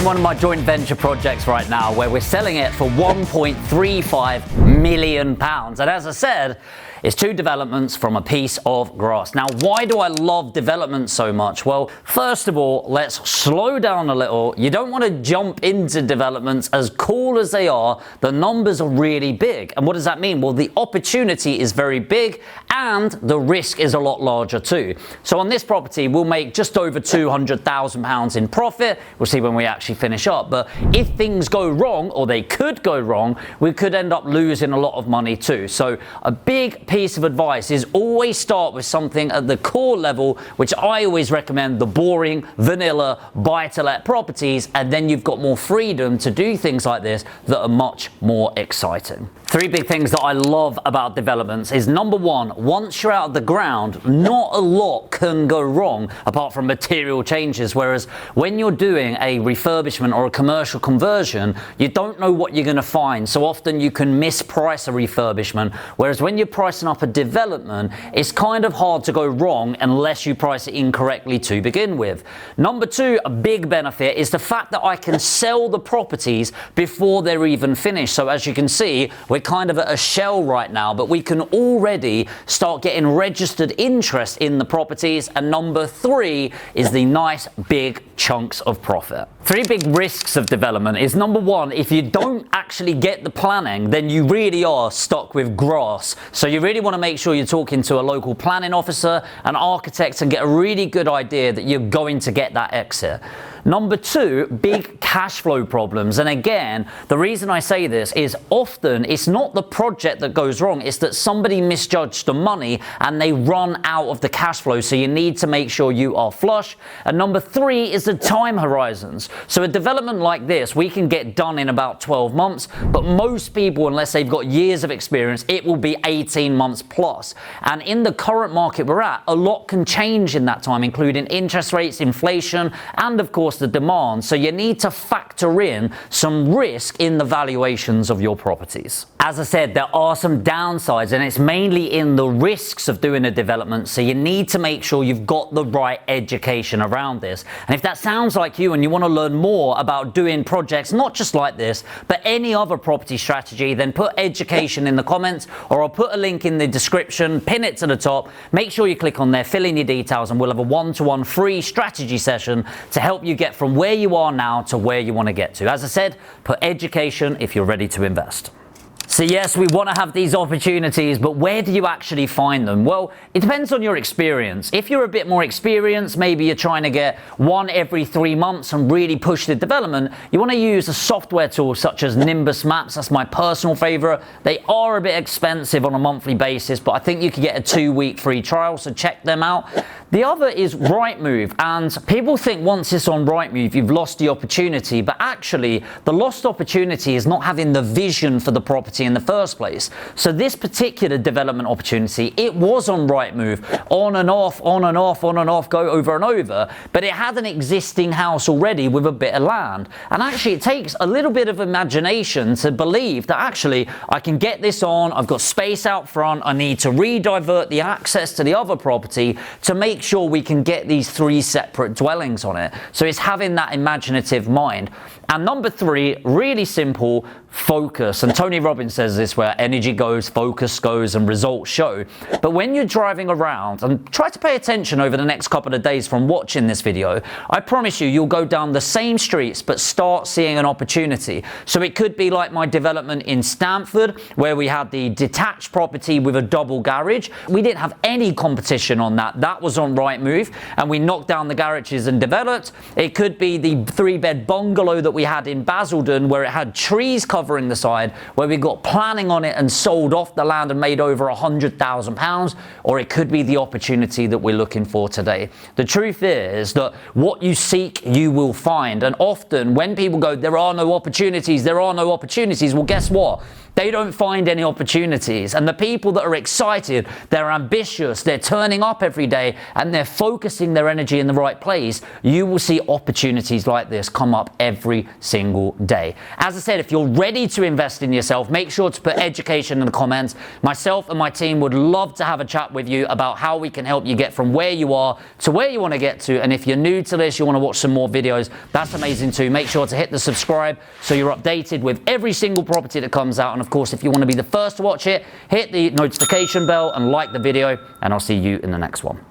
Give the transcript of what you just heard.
in one of my joint venture projects right now where we're selling it for £1.35 million. And as I said, it's 2 developments from a piece of grass. Now, why do I love development so much? Well, first of all, let's slow down a little. You don't want to jump into developments. As cool as they are, the numbers are really big. And what does that mean? Well, the opportunity is very big and the risk is a lot larger too. So on this property, we'll make just over £200,000 in profit. We'll see when we actually finish up. But if things go wrong, or they could go wrong, we could end up losing a lot of money too. So a big piece of advice is always start with something at the core level, which I always recommend, the boring, vanilla, buy-to-let properties, and then you've got more freedom to do things like this that are much more exciting. 3 big things that I love about developments is, number 1, once you're out of the ground, not a lot can go wrong apart from material changes, whereas when you're doing a refurbishment or a commercial conversion, you don't know what you're going to find. So often you can misprice a refurbishment, whereas when you're pricing up a development, it's kind of hard to go wrong unless you price it incorrectly to begin with. Number 2, a big benefit is the fact that I can sell the properties before they're even finished. So as you can see, we're kind of at a shell right now, but we can already start getting registered interest in the properties. And number 3 is the nice big chunks of profit. 3 big risks of development is, number 1, if you don't actually get the planning, then you really are stuck with grass. So you really want to make sure you're talking to a local planning officer, an architect, and get a really good idea that you're going to get that exit. Number 2, big cash flow problems. And again, the reason I say this is often it's not the project that goes wrong, it's that somebody misjudged the money and they run out of the cash flow. So you need to make sure you are flush. And number 3 is the time horizons. So a development like this, we can get done in about 12 months, but most people, unless they've got years of experience, it will be 18 months plus. And in the current market we're at, a lot can change in that time, including interest rates, inflation, and of course the demand. So you need to factor in some risk in the valuations of your properties. As I said, there are some downsides, and it's mainly in the risks of doing a development. So you need to make sure you've got the right education around this. And if that sounds like you and you want to learn more about doing projects not just like this, but any other property strategy, then put education in the comments, or I'll put a link in the description, pin it to the top. Make sure you click on there, fill in your details, and we'll have a one-to-one free strategy session to help you get from where you are now to where you want to get to. As I said, put education if you're ready to invest. So yes, we want to have these opportunities, but where do you actually find them? Well, it depends on your experience. If you're a bit more experienced, maybe you're trying to get 1 every 3 months and really push the development, you want to use a software tool such as Nimbus Maps. That's my personal favorite. They are a bit expensive on a monthly basis, but I think you can get a 2-week free trial, so check them out. The other is Rightmove, and people think once it's on Rightmove, you've lost the opportunity, but actually the lost opportunity is not having the vision for the property in the first place. So this particular development opportunity, it was on Rightmove, on and off, on and off, on and off, go over and over, but it had an existing house already with a bit of land. And actually it takes a little bit of imagination to believe that actually I can get this on, I've got space out front, I need to re-divert the access to the other property to make sure we can get these 3 separate dwellings on it. So it's having that imaginative mind. And number 3, really simple, focus. And Tony Robbins says this, where energy goes, focus goes, and results show. But when you're driving around, and try to pay attention over the next couple of days from watching this video, I promise you, you'll go down the same streets, but start seeing an opportunity. So it could be like my development in Stamford, where we had the detached property with a double garage. We didn't have any competition on that. That was on Rightmove, and we knocked down the garages and developed. It could be the 3-bed bungalow that we had in Basildon, where it had trees covering the side, where we got planning on it and sold off the land and made over £100,000, or it could be the opportunity that we're looking for today. The truth is that what you seek, you will find. And often when people go, there are no opportunities, there are no opportunities, well, guess what? They don't find any opportunities. And the people that are excited, they're ambitious, they're turning up every day, and they're focusing their energy in the right place, you will see opportunities like this come up every every single day. As I said, if you're ready to invest in yourself, make sure to put education in the comments. Myself and my team would love to have a chat with you about how we can help you get from where you are to where you want to get to. And if you're new to this, you want to watch some more videos, that's amazing too. Make sure to hit the subscribe so you're updated with every single property that comes out. And of course, if you want to be the first to watch it, hit the notification bell and like the video, and I'll see you in the next one.